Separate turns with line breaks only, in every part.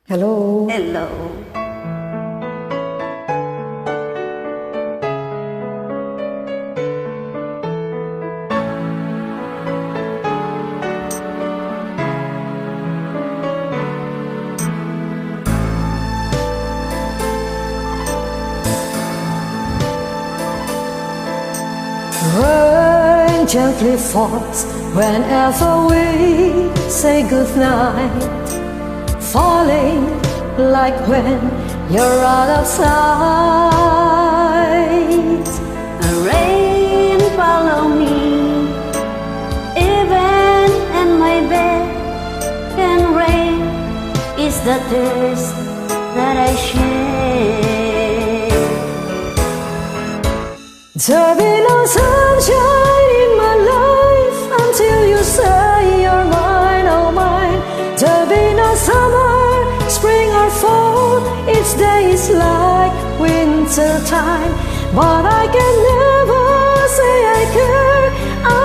Hello.
Hello.
Rain gently falls whenever we say goodnight, falling like when you're out of sight.
Rain follow me, even in my bed. And rain is the thirst that I share.
There'll be no sunshine in my life until you say you're mine, oh mine. There'll be no summer, spring or fall. Each day is like winter time, but I can never say I care.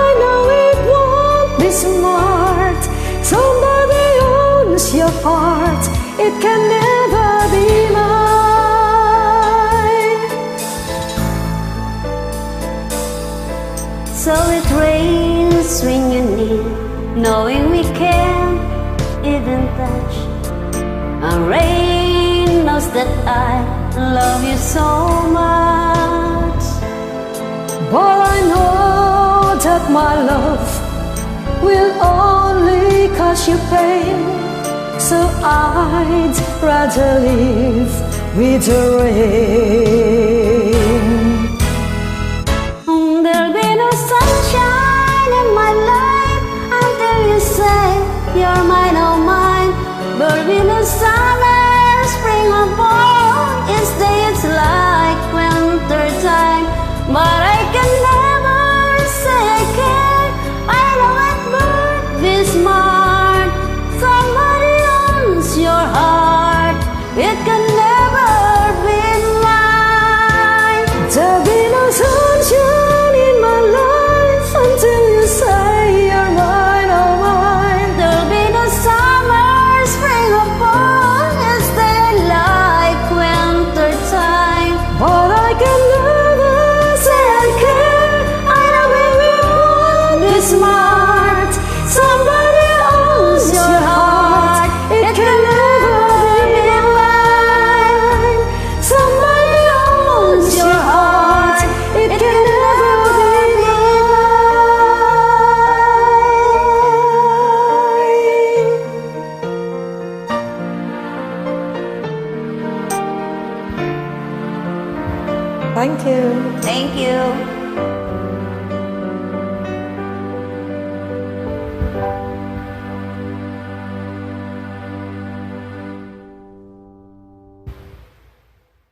I know it won't be smart. Somebody owns your heart. It can never be mine.
So it rains when you need, knowing we can't even touch. And rain knows that I love you so much.
But I know that my love will only cause you pain, so I'd rather live with the rain.
There'll be no sunshine in my life until you say you're mine, oh mine. There'll be no summer, spring or fall. Each day it's like winter time, but I can never say I care. I know it won't be smart. Somebody owns your heart. It can never be mine.
There'll be no sunshine in my life until you say you're mine, oh mine.
There'll be no summer, spring or fall. It's day like winter time,
But I can never say I care. I know it won't be smart. Somebody owns your heart. It can never be mine. Somebody owns your heart. It can never be mine. Thank you.
Thank you.